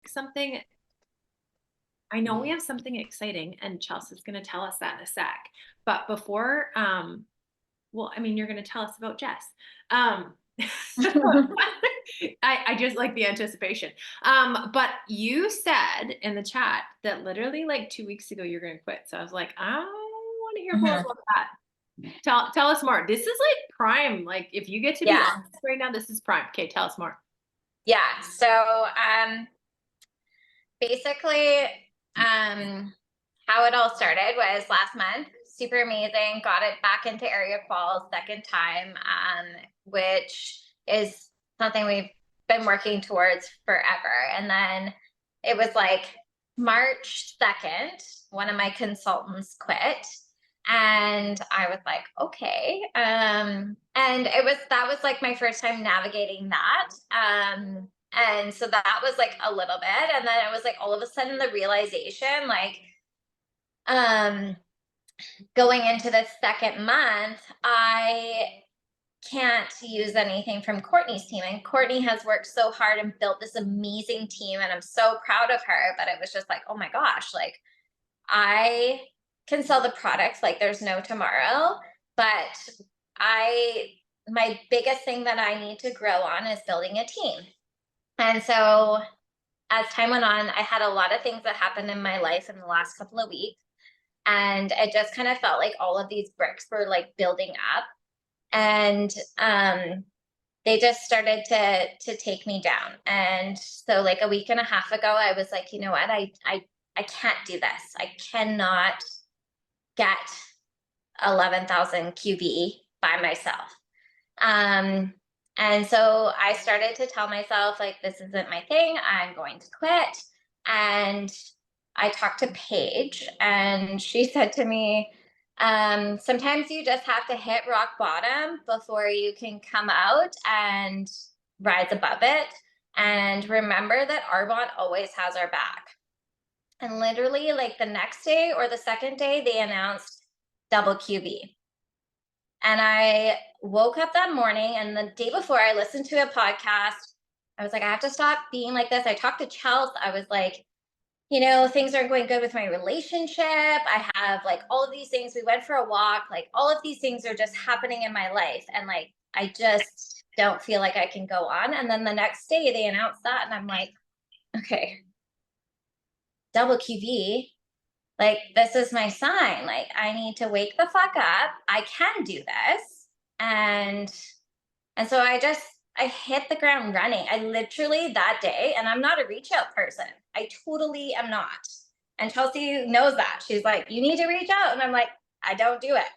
something. I know we have something exciting, and Chelsea's going to tell us that in a sec. But before, well, I mean, you're going to tell us about Jess. Um, I just like the anticipation. But you said in the chat that literally like 2 weeks ago you're going to quit. So I was like, I want to hear more Mhm. about that. Tell us more. This is like prime. Like if you get to be Yeah. honest right now, this is prime. Okay, tell us more. Yeah. So, basically, how it all started was last month. Super amazing. Got it back into area qual second time, which is something we've been working towards forever. And then it was like March 2nd, one of my consultants quit. And I was like, okay. And that was like my first time navigating that. And so that was like a little bit. And then it was like all of a sudden the realization, like, um, going into the second month, I can't use anything from Courtney's team. And Courtney has worked so hard and built this amazing team. And I'm so proud of her. But it was just like, oh my gosh, like I can sell the products like there's no tomorrow. But my biggest thing that I need to grow on is building a team. And so as time went on, I had a lot of things that happened in my life in the last couple of weeks. And it just kind of felt like all of these bricks were like building up. And they just started to take me down. And so like a week and a half ago, I was like, you know what? I can't do this. I cannot get 11,000 QB by myself. Um, and so I started to tell myself, like, this isn't my thing. I'm going to quit. And I talked to Paige, and she said to me, sometimes you just have to hit rock bottom before you can come out and rise above it. And remember that Arbonne always has our back. And literally, like the next day or the second day, they announced double QB. And I woke up that morning, and the day before, I listened to a podcast. I was like, I have to stop being like this. I talked to Chelsea. I was like, things aren't going good with my relationship. I have like all of these things. We went for a walk. Like all of these things are just happening in my life. And like, I just don't feel like I can go on. And then the next day they announced that. And I'm like, okay, double QB. Like, this is my sign. Like, I need to wake the fuck up. I can do this. And so I hit the ground running. I literally that day, and I'm not a reach out person. I totally am not. And Chelsea knows that. She's like, you need to reach out. And I'm like, I don't do it.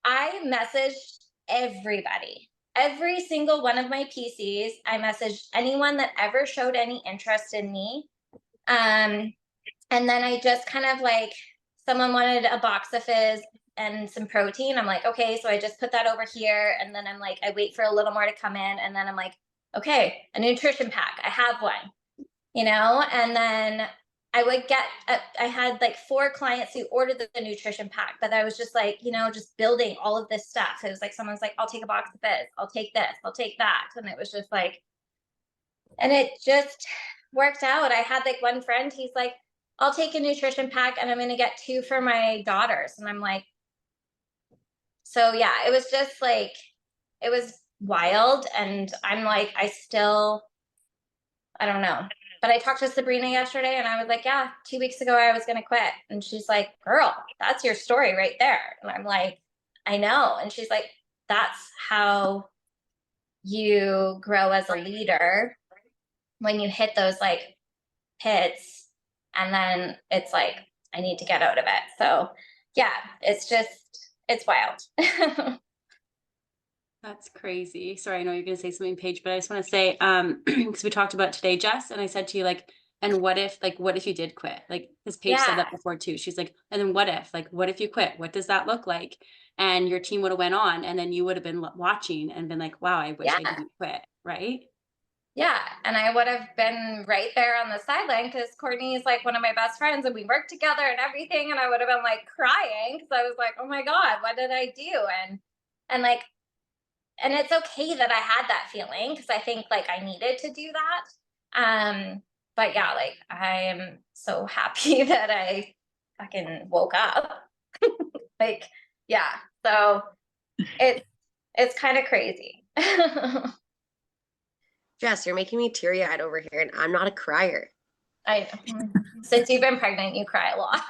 I messaged everybody, every single one of my PCs. I messaged anyone that ever showed any interest in me. And then I just kind of like, someone wanted a box of fizz and some protein. I'm like, okay, so I just put that over here. And then I'm like, I wait for a little more to come in. And then I'm like, okay, a nutrition pack. I have one, and then I had like 4 clients who ordered the nutrition pack, but I was just like, just building all of this stuff. It was like, someone's like, I'll take a box of fizz. I'll take this. I'll take that. And it was just like, and it just worked out. I had like one friend, he's like, I'll take a nutrition pack and I'm going to get 2 for my daughters. And I'm like, so yeah, it was just like, it was wild. And I'm like, I don't know. But I talked to Sabrina yesterday and I was like, yeah, 2 weeks ago I was going to quit. And she's like, girl, that's your story right there. And I'm like, I know. And she's like, that's how you grow as a leader, when you hit those like pits, and then it's like, I need to get out of it. So yeah, it's wild. That's crazy. Sorry, I know you're going to say something, Paige, but I just want to say, because we talked about today, Jess, and I said to you, like, and what if you did quit? Like, because Paige said that before too. She's like, and then what if you quit? What does that look like? And your team would have went on, and then you would have been watching and been like, wow, I wish I didn't quit. Right. Yeah. And I would have been right there on the sideline, because Courtney is like one of my best friends and we work together and everything. And I would have been like crying, because I was like, oh my God, what did I do? And like, and it's okay that I had that feeling, because I think like I needed to do that. but yeah, like I am so happy that I fucking woke up. Like, yeah. So it's kind of crazy. Jess, you're making me teary-eyed over here, and I'm not a crier. I since you've been pregnant, you cry a lot.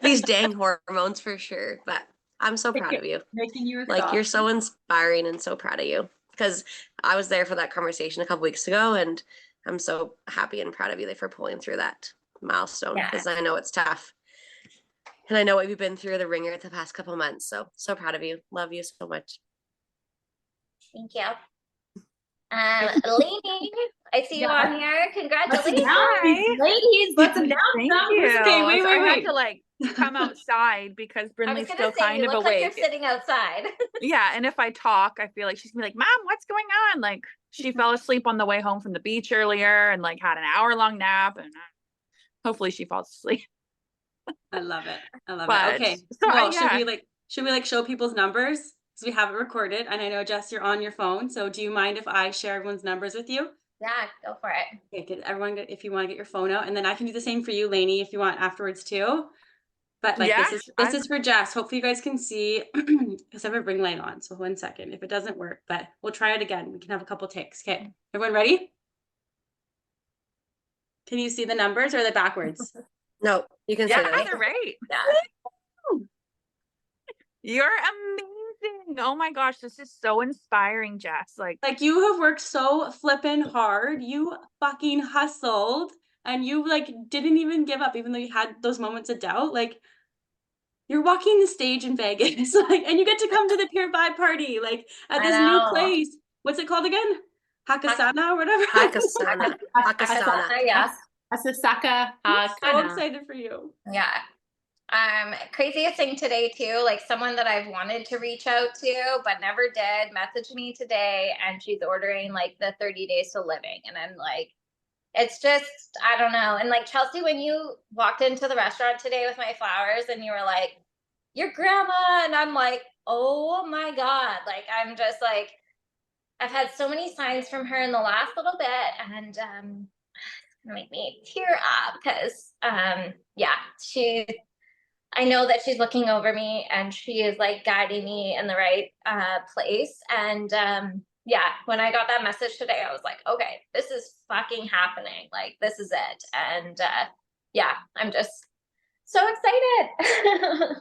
These dang hormones for sure, but I'm so proud of you. Making you Like, you're so inspiring and so proud of you, because I was there for that conversation a couple weeks ago, and I'm so happy and proud of you for pulling through that milestone, because I know it's tough. And I know what you've been through the ringer the past couple months. So proud of you. Love you so much. Thank you. Lanie, I see you on here. Congratulations. Hi. Ladies, let's announce Thank them. you. Okay, wait, So I had wait. to like come outside because I was Brinley's gonna still say kind you of look like awake. you're sitting outside. Yeah, and if I talk, I feel like she's gonna be like, "Mom, what's going on?" Like she fell asleep on the way home from the beach earlier and like had an hour-long nap, and hopefully she falls asleep. I love it. I love But it. Okay. so Well, yeah, should we like show people's numbers? Because we have it recorded. And I know, Jess, you're on your phone. So do you mind if I share everyone's numbers with you? Yeah, go for it. Okay, get everyone if you want to get your phone out. And then I can do the same for you, Lanie, if you want afterwards too. But like yeah, this is for Jess. Hopefully you guys can see because I have a ring light on. So 1 second. If it doesn't work, but we'll try it again. We can have a couple takes. Okay. Everyone ready? Can you see the numbers or are they backwards? No, you can yeah, say that. they're right. Yeah. You're amazing. Oh my gosh, this is so inspiring, Jess. Like You have worked so flippin' hard. You fucking hustled and you like didn't even give up, even though you had those moments of doubt. Like you're walking the stage in Vegas, and you get to come to the Pier 5 party, at I this new know. place. What's it called again? Hakasana or whatever. Hakasana. Hakasana. Yeah. Asasaka. I'm so Kana. excited for you. Yeah. Craziest thing today too, like someone that I've wanted to reach out to but never did messaged me today, and she's ordering like the 30 days to living, and I'm like, it's just, I don't know. And like Chelsea, when you walked into the restaurant today with my flowers and you were like, your grandma, and I'm like, oh my God, like I'm just like, I've had so many signs from her in the last little bit, and it's gonna make me tear up because yeah, I know that she's looking over me and she is like guiding me in the right place. And yeah, when I got that message today, I was like, okay, this is fucking happening. Like, this is it. And yeah, I'm just so excited.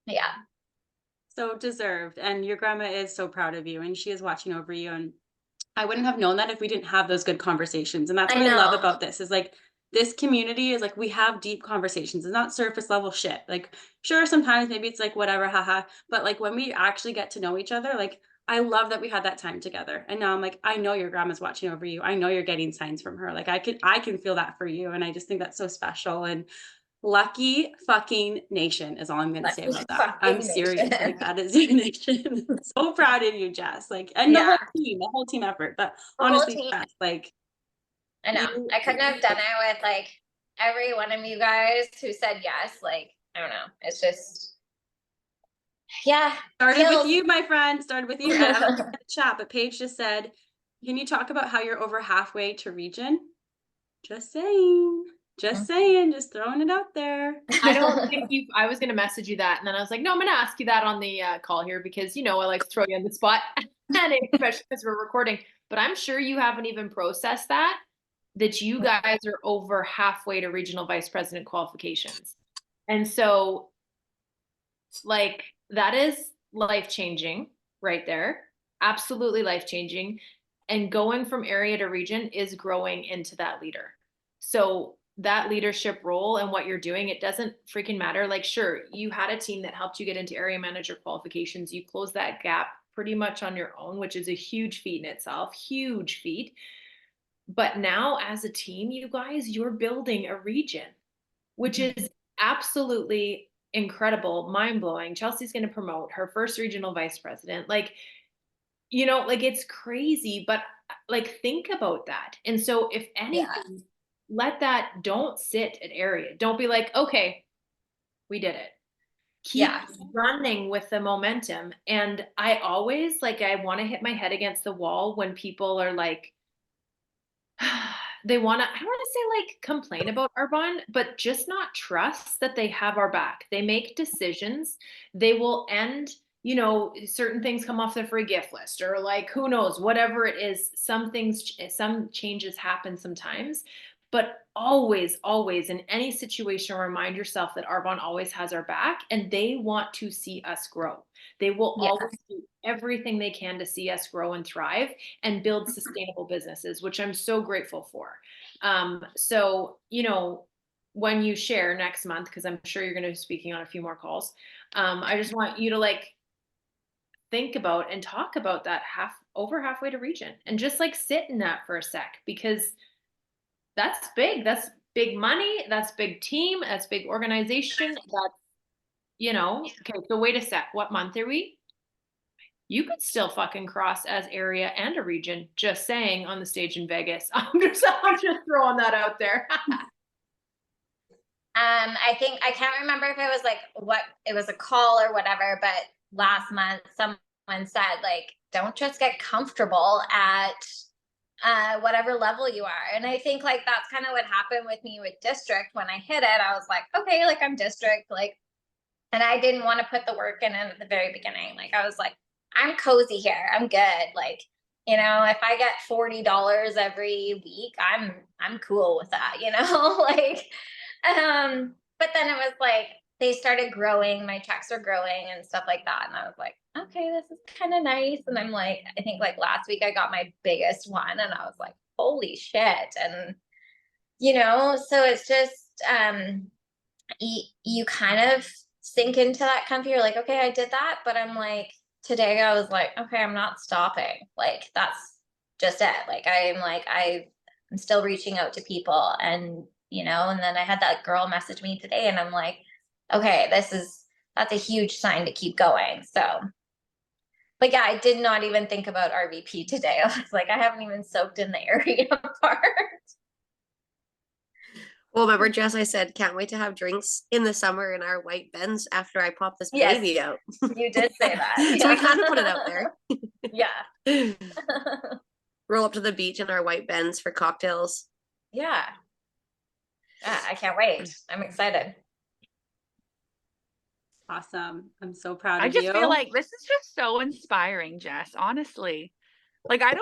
Yeah. So deserved. And your grandma is so proud of you and she is watching over you. And I wouldn't have known that if we didn't have those good conversations. And that's what I love about this is this community is we have deep conversations. It's not surface level shit. Sure, sometimes maybe it's whatever, haha. But when we actually get to know each other, I love that we had that time together. And now I'm I know your grandma's watching over you. I know you're getting signs from her. I can feel that for you. And I just think that's so special. And lucky fucking nation is all I'm gonna say about that. I'm serious. That is your nation. So proud of you, Jess. And Yeah. the whole team effort. But The whole honestly, team. Jess, I know. I couldn't have done it with every one of you guys who said yes. I don't know. It's just, yeah. started with you, my friend. Started with you. And I'm gonna chat, but Paige just said, can you talk about how you're over halfway to region? Just saying. Just saying, just throwing it out there. I don't think I was going to message you that. And then I was like, no, I'm going to ask you that on the call here because, I like to throw you on the spot, and especially because we're recording. But I'm sure you haven't even processed that you guys are over halfway to regional vice president qualifications. And so, that is life-changing right there. Absolutely life-changing. And going from area to region is growing into that leader. So that leadership role and what you're doing, it doesn't freaking matter. Sure, you had a team that helped you get into area manager qualifications. You closed that gap pretty much on your own, which is a huge feat in itself, huge feat. But now as a team, you guys, you're building a region, which is absolutely incredible, mind-blowing. Chelsea's going to promote her first regional vice president. It's crazy, but think about that. And so if anything, don't sit at area. Don't be like, okay, we did it. Keep running with the momentum. And I always I want to hit my head against the wall when people are they want to, I don't want to say like complain about Arbonne, but just not trust that they have our back. They make decisions. They will end, you know, certain things come off the free gift list or like, who knows, whatever it is, some things, some changes happen sometimes, but always, always in any situation, remind yourself that Arbonne always has our back and they want to see us grow. They will Yeah. always do everything they can to see us grow and thrive and build sustainable businesses, which I'm so grateful for. So, you know, when you share next month, because I'm sure you're going to be speaking on a few more calls, I just want you to like think about and talk about that over halfway to region and just like sit in that for a sec, because that's big. That's big money. That's big team. That's big organization. That's, you know, okay, so wait a sec. What month are we? You could still fucking cross as area and a region, just saying, on the stage in Vegas. I'm just throwing that out there. I think I can't remember if it was like what it was a call or whatever, but last month someone said like, don't just get comfortable at whatever level you are. And I think like that's kind of what happened with me with district. When I hit it, I was like, okay, like I'm district, like, and I didn't want to put the work in at the very beginning. Like I was like, I'm cozy here. I'm good. Like, you know, if I get $40 every week, I'm cool with that, you know, like, but then it was like, they started growing, my checks are growing and stuff like that. And I was like, okay, this is kind of nice. And I'm like, I think like last week I got my biggest one and I was like, holy shit. And, you know, so it's just, you kind of sink into that comfort. You're like, okay, I did that. But I'm like, today I was like, okay, I'm not stopping. Like, that's just it. Like, I'm still reaching out to people and, you know, and then I had that girl message me today and I'm like, okay, that's a huge sign to keep going. So, but yeah, I did not even think about RVP today. I was like, I haven't even soaked in the area part. Well, remember, Jess, I said, can't wait to have drinks in the summer in our white Benz after I pop this Yes, baby out. you did say that. So we kind of put it out there. Yeah. Roll up to the beach in our white Benz for cocktails. Yeah. Yeah, I can't wait. I'm excited. Awesome. I'm so proud I of just you. feel like this is just so inspiring, Jess, honestly. Like I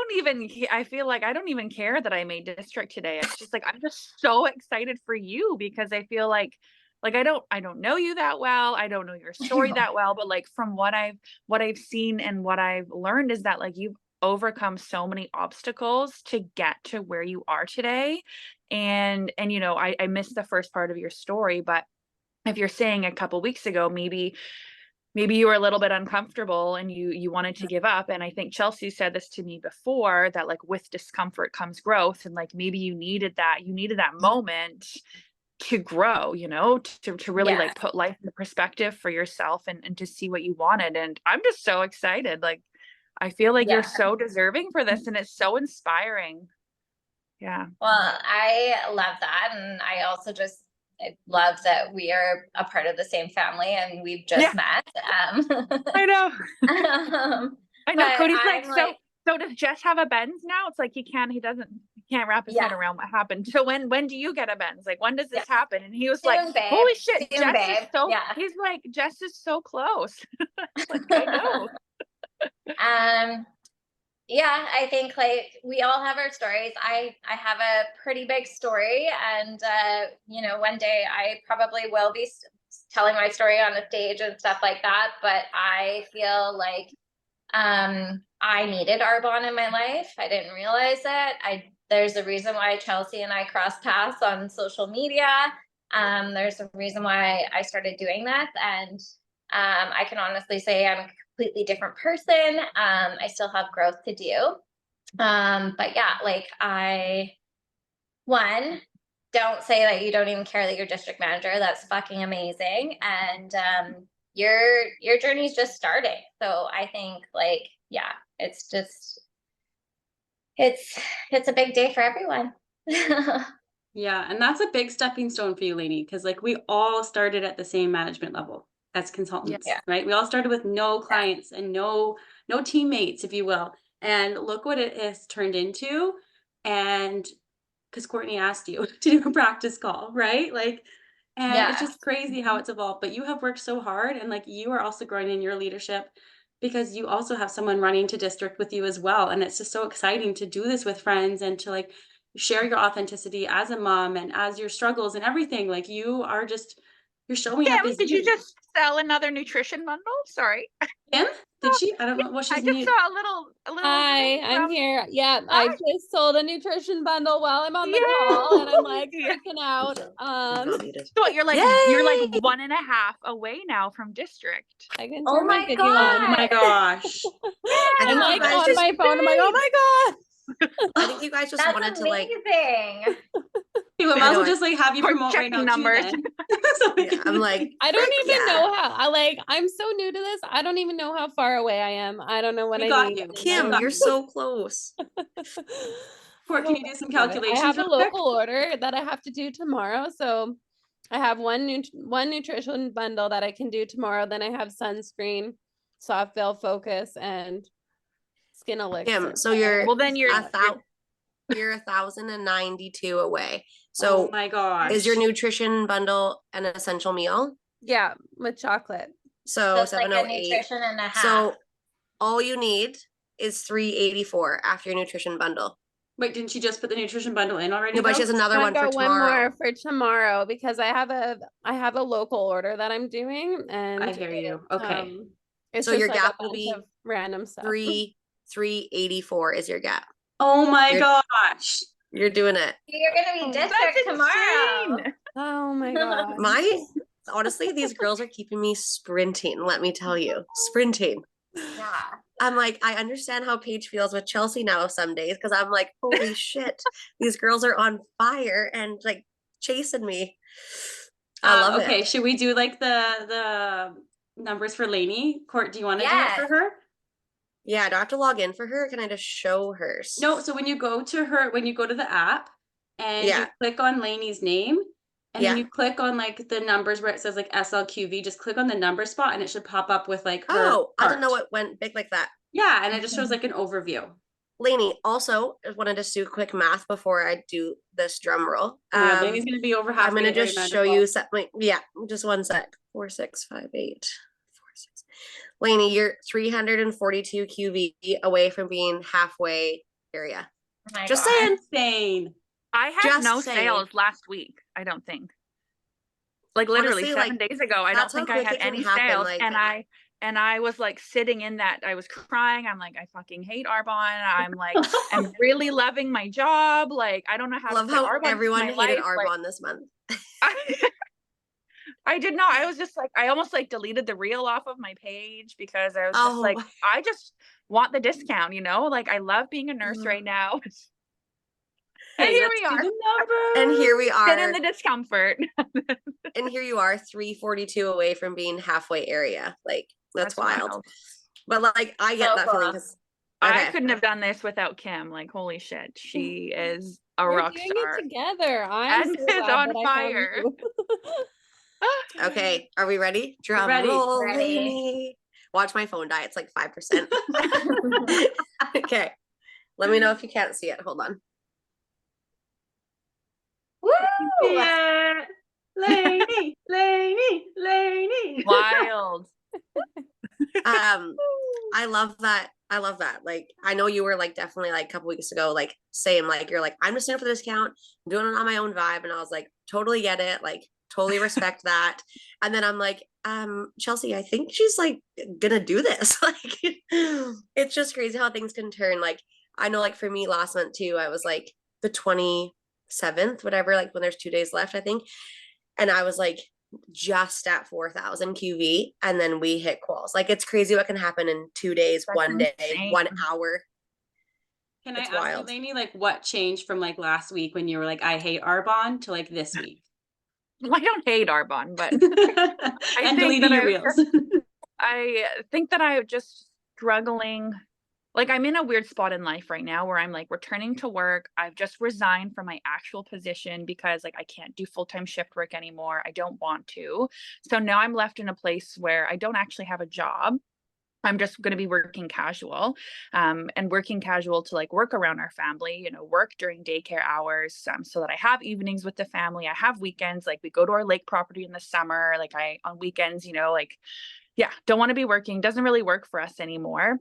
feel like I don't even care that I made district today. It's just like I'm just so excited for you because I feel like I don't know you that well. I don't know your story that well, but like from what I've seen and what I've learned is that like you've overcome so many obstacles to get to where you are today. And you know, I missed the first part of your story, but if you're saying a couple weeks ago, maybe you were a little bit uncomfortable and you wanted to give up. And I think Chelsea said this to me before, that like with discomfort comes growth. And like maybe you needed that moment to grow, you know, to really like put life into perspective for yourself and to see what you wanted. And I'm just so excited. Like I feel like you're so deserving for this and it's so inspiring. Yeah. Well, I love that. And I also I love that we are a part of the same family and we've just met. I know. I know. But Cody's I'm like, so does Jess have a Benz now? It's like he can't wrap his head around what happened. So when do you get a Benz? Like when does this happen? And he was Soon, like, babe. holy shit, Soon, babe. He's like, Jess is so close. Like I know. Yeah, I think like we all have our stories. I have a pretty big story and you know, one day I probably will be telling my story on a stage and stuff like that, but I feel like I needed Arbonne in my life. I didn't realize it. There's a reason why Chelsea and I crossed paths on social media. There's a reason why I started doing this, and I can honestly say I'm a completely different person. I still have growth to do. But yeah, like don't say that you don't even care that you're district manager. That's fucking amazing. And your journey's just starting. So I think like, yeah, it's a big day for everyone. Yeah, and that's a big stepping stone for you, Lanie, because like we all started at the same management level as consultants, right? We all started with no clients and no teammates, if you will. And look what it has turned into. And because Courtney asked you to do a practice call, right? Like, and it's Yeah. just crazy how it's evolved. But you have worked so hard, and like you are also growing in your leadership because you also have someone running to district with you as well. And it's just so exciting to do this with friends and to like share your authenticity as a mom and as your struggles and everything. Like you are just, you're showing up Kim, as did you just sell another nutrition bundle? Sorry. Kim? Did she? I don't know. Well, I she's just new. saw a little Hi, thing I'm from- here. Yeah, Hi. I just sold a nutrition bundle while I'm on the Yay! call, and I'm like Yeah. freaking out. Not needed. So you're like Yay! 1.5 away now from district. I can Oh turn my my video on. Oh my gosh. I I'm think you like guys on just, my phone. I'm like, oh my god. I think you guys just That's wanted to like, amazing. We might I as know well it. just like have you Or promote right checking now numbers. too then. So we yeah, can- I'm like, I don't frick even yeah. know how. I'm so new to this. I don't even know how far away I am. I don't know what We I got need. you. and I Kim, don't- you're so close. Court, can you do some I calculations? have a real quick? local order that I have to do tomorrow, so I have one nutrition bundle that I can do tomorrow. Then I have sunscreen, soft veil focus, and skin elixir. Kim, so you're Well, then you're you're 1,092 away. Oh So my gosh. is your nutrition bundle an essential meal? Yeah, with chocolate. So That's like a 708. nutrition and a half. So all you need is 384 after your nutrition bundle. Wait, didn't she just put the nutrition bundle in already? No, but she has though? another I've one for got one tomorrow. more for tomorrow because I have a local order that I'm doing, and I hear you. Okay. it's So just your like a gap will bunch be of random stuff. 384 is your gap. Oh my You're- gosh. You're doing it. You're gonna be district tomorrow. insane. Oh my god. Honestly, these girls are keeping me sprinting, let me tell you. Sprinting. Yeah. I'm like, I understand how Paige feels with Chelsea now some days because I'm like, holy shit, these girls are on fire and like chasing me. I love Okay, it. should we do like the numbers for Lanie? Court, do you want to do it Yes. for her? Yeah, do I have to log in for her? Or can I just show her? No, so when you go to the app and you Yeah. click on Lanie's name and then Yeah. you click on like the numbers where it says like SLQV, just click on the number spot and it should pop up with like her Oh, I didn't know chart. it went big like that. Yeah, and it just shows like an overview. Lanie, also, I wanted to do quick math before I do this drum roll. Oh my God, Lanie's gonna be over half. I'm gonna just show you yeah, just one sec. 4, 6, 5, 8, 4, 6. Lanie, you're 342 QV away from being halfway area. Oh my Just God. saying. Insane. I had Just no saying. sales last week, I don't think. Like literally Honestly, 7 days ago, I don't that's how think I quick had it can any happen, sales. like- And I was like sitting in that, I was crying. I'm like, I fucking hate Arbonne. I'm like, I'm really loving my job. Like, I don't know how I love to fit how Arbonne into everyone my hated life. Like, Arbonne this month. I did not. I was just like, I almost like deleted the reel off of my page because I was just like, Oh. I just want the discount, you know? Like, I love being a nurse Mm. right now. Hey, And here let's we do are. the numbers. And here we Sit in are. the discomfort. And here you are, 342 away from being halfway area. Like, that's wild. But like, I get So that feeling cool. because I couldn't have done this without Kim. Like, holy shit. She is a We're rock doing star. it together. I'm And so is glad on that I found fire. you. Okay, are we ready? Drum ready. roll, Ready. Lanie. Watch my phone die. It's like 5%. Okay. Let me know if you can't see it. Hold on. Woo! Yeah. Lanie, Lanie. Wild. I love that. I love that. Like, I know you were like definitely like a couple weeks ago, like same, like you're like, I'm just in for the discount, I'm doing it on my own vibe. And I was like, totally get it. Like, totally respect that. And then I'm like, Chelsea, I think she's like gonna do this. Like, it's just crazy how things can turn. Like, I know, like for me last month too, I was like the 27th, whatever, like when there's 2 days left, I think. And I was like just at 4,000 QV, and then we hit quals. Like, it's crazy what can happen in 2 days, That's 1 day, insane. 1 hour. Can It's I ask wild. you, Lanie, like what changed from like last week when you were like, I hate Arbonne to like this week? I don't hate Arbonne, but And think deleting that your I- reels. I think that I'm just struggling. Like, I'm in a weird spot in life right now where I'm like returning to work. I've just resigned from my actual position because like I can't do full-time shift work anymore. I don't want to. So now I'm left in a place where I don't actually have a job. I'm just going to be working casual, and working casual to like work around our family, you know, work during daycare hours, so that I have evenings with the family. I have weekends, like we go to our lake property in the summer, like on weekends, you know, like, yeah, don't want to be working. Doesn't really work for us anymore.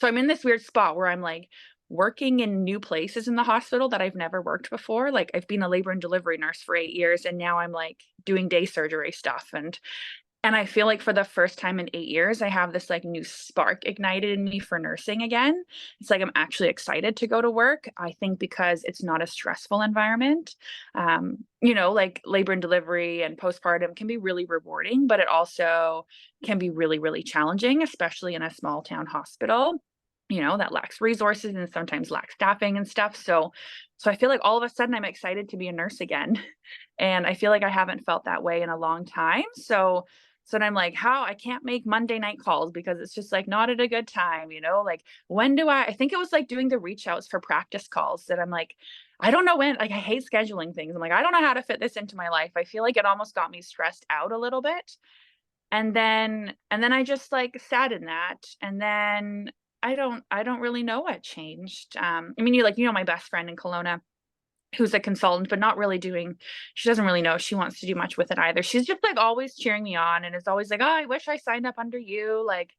So I'm in this weird spot where I'm like working in new places in the hospital that I've never worked before. Like I've been a labor and delivery nurse for 8 years, and now I'm like doing day surgery stuff. And I feel like for the first time in 8 years, I have this like new spark ignited in me for nursing again. It's like I'm actually excited to go to work. I think because it's not a stressful environment. You know, like labor and delivery and postpartum can be really rewarding, but it also can be really, really challenging, especially in a small town hospital, you know, that lacks resources and sometimes lacks staffing and stuff. So I feel like all of a sudden I'm excited to be a nurse again. And I feel like I haven't felt that way in a long time. So then I'm like, how I can't make Monday night calls because it's just like not at a good time, you know? Like when do I think it was like doing the reach outs for practice calls that I'm like, I don't know when, like I hate scheduling things. I'm like, I don't know how to fit this into my life. I feel like it almost got me stressed out a little bit. And then I just like sat in that. And then I don't really know what changed. I mean, you know, my best friend in Kelowna, who's a consultant, but not really doing, she doesn't really know if she wants to do much with it either. She's just like always cheering me on and is always like, oh, I wish I signed up under you. Like,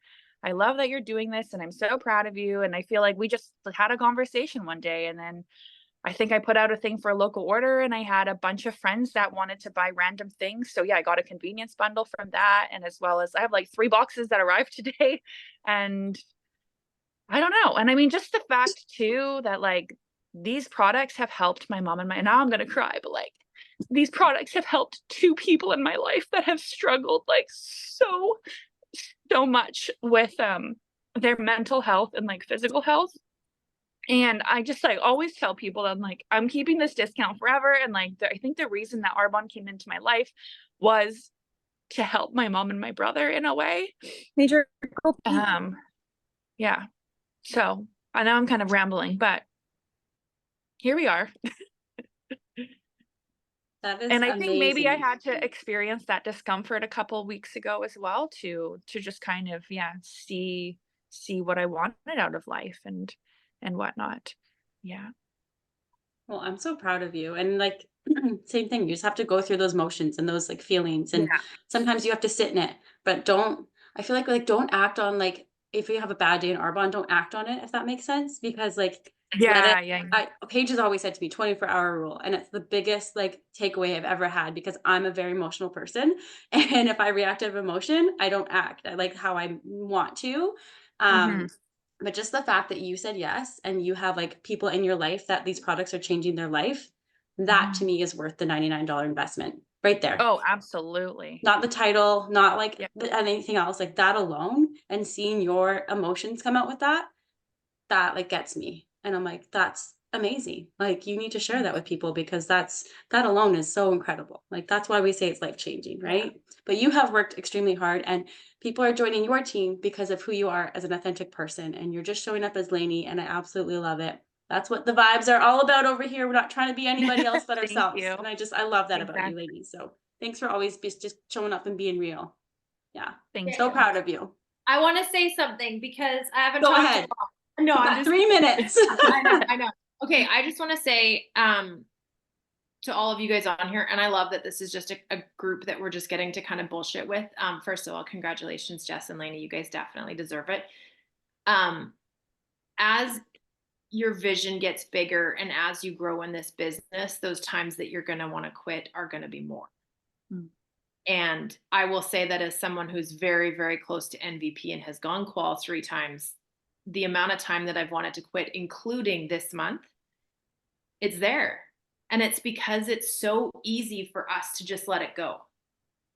I love that you're doing this and I'm so proud of you. And I feel like we just had a conversation one day. And then I think I put out a thing for a local order and I had a bunch of friends that wanted to buy random things. So yeah, I got a convenience bundle from that. And as well as I have like 3 boxes that arrived today. And I don't know. And I mean, just the fact too that like these products have helped my mom and now I'm going to cry, but like these products have helped 2 people in my life that have struggled like so much with their mental health and like physical health. And I just like always tell people that I'm like, I'm keeping this discount forever. And like, I think the reason that Arbonne came into my life was to help my mom and my brother in a way. Major. Yeah. So I know I'm kind of rambling, but here we are. That is And I think maybe I amazing. had to experience that discomfort a couple of weeks ago as well to just kind of, yeah, see what I wanted out of life and whatnot. Yeah. Well, I'm so proud of you. And like, same thing, you just have to go through those motions and those like feelings. And Yeah. sometimes you have to sit in it, but I feel like don't act on like, if you have a bad day in Arbonne, don't act on it, if that makes sense. Because like, let it, Yeah. Paige has always said to me 24-hour rule. And it's the biggest like takeaway I've ever had because I'm a very emotional person. And if I react out of emotion, I don't act. I like how I want to. Mhm. But just the fact that you said yes and you have like people in your life that these products are changing their life, that to me is worth the $99 investment right there. Oh, absolutely. Not the title, not like Yeah. anything else, like that alone, and seeing your emotions come out with that like gets me. And I'm like, that's amazing. Like you need to share that with people because that alone is so incredible. Like that's why we say it's life changing, right? But you have worked extremely hard and people are joining your team because of who you are as an authentic person and you're just showing up as Lanie and I absolutely love it. That's what the vibes are all about over here. We're not trying to be anybody else but Thank ourselves. you. And I love that about you, Exactly. Lanie. So thanks for always just showing up and being real. Yeah. Thank So you. proud of you. I want to say something because I haven't Go talked ahead. No, You've I'm got just 3 minutes. I know. Okay, I just want to say to all of you guys on here, and I love that this is just a group that we're just getting to kind of bullshit with. First of all, congratulations, Jess and Lanie. You guys definitely deserve it. As your vision gets bigger and as you grow in this business, those times that you're going to want to quit are going to be more. And I will say that as someone who's very, very close to MVP and has gone qual 3 times, the amount of time that I've wanted to quit, including this month, it's there. And it's because it's so easy for us to just let it go.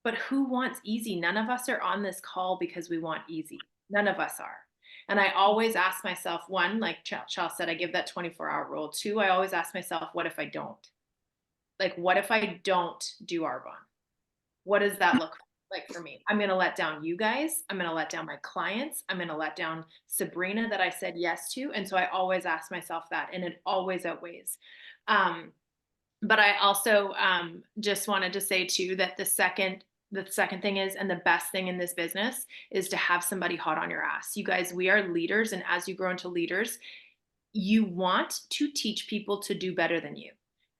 But who wants easy? None of us are on this call because we want easy. None of us are. And I always ask myself, 1, like Chal said, I give that 24-hour rule. 2, I always ask myself, what if I don't? Like, what if I don't do Arbonne? What does that look like for me? I'm going to let down you guys. I'm going to let down my clients. I'm going to let down Sabrina that I said yes to. And so I always ask myself that, and it always outweighs. But I also just wanted to say too that the second the second thing is, and the best thing in this business is to have somebody hot on your ass. You guys, we are leaders. And as you grow into leaders, you want to teach people to do better than you.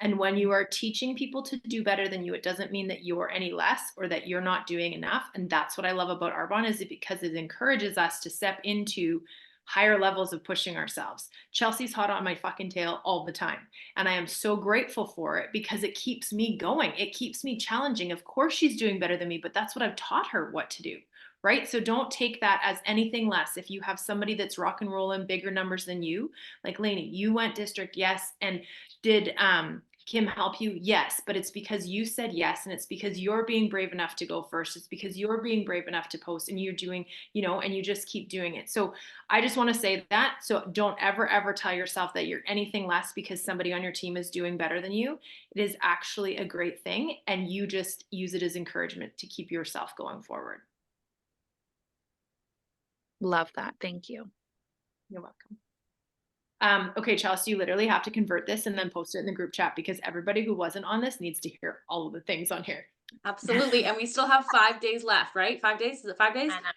And when you are teaching people to do better than you, it doesn't mean that you're any less or that you're not doing enough. And that's what I love about Arbonne, is it because it encourages us to step into higher levels of pushing ourselves. Chelsea's hot on my fucking tail all the time. And I am so grateful for it because it keeps me going. It keeps me challenging. Of course she's doing better than me, but that's what I've taught her what to do. Right? So don't take that as anything less. If you have somebody that's rock and rolling bigger numbers than you, like Lanie, you went district, yes. And did Kim help you? Yes, but it's because you said yes, and it's because you're being brave enough to go first. It's because you're being brave enough to post, and you're doing, and you just keep doing it. So I just want to say that. So don't ever tell yourself that you're anything less because somebody on your team is doing better than you. It is actually a great thing, and you just use it as encouragement to keep yourself going forward. Love that. Thank you. You're welcome. Okay, Chelsea, you literally have to convert this and then post it in the group chat because everybody who wasn't on this needs to hear all of the things on here. Absolutely. And we still have 5 days left, right? 5 days? Is it 5 days? I know.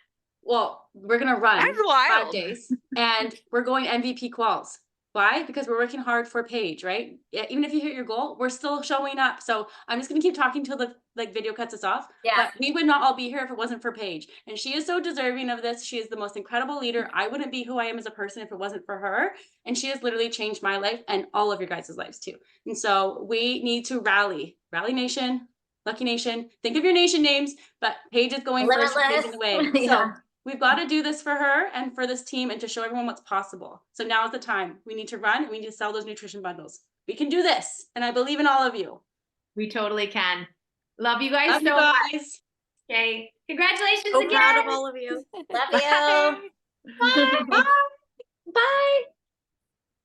Well, we're going to run That's 5 wild. days and we're going MVP quals. Why? Because we're working hard for Paige, right? Yeah, even if you hit your goal, we're still showing up. So I'm just going to keep talking till the video cuts us off. Yeah. But we would not all be here if it wasn't for Paige. And she is so deserving of this. She is the most incredible leader. I wouldn't be who I am as a person if it wasn't for her. And she has literally changed my life and all of your guys' lives too. And so we need to rally. Rally Nation, Lucky Nation. Think of your nation names, but Paige is going first, she's paving the way. Yeah. So we've got to do this for her and for this team and to show everyone what's possible. So now is the time. We need to run and we need to sell those nutrition bundles. We can do this. And I believe in all of you. We totally can. Love you guys Love so you much. guys. Okay. Congratulations So again. proud of all of you. Love you. Bye. Bye.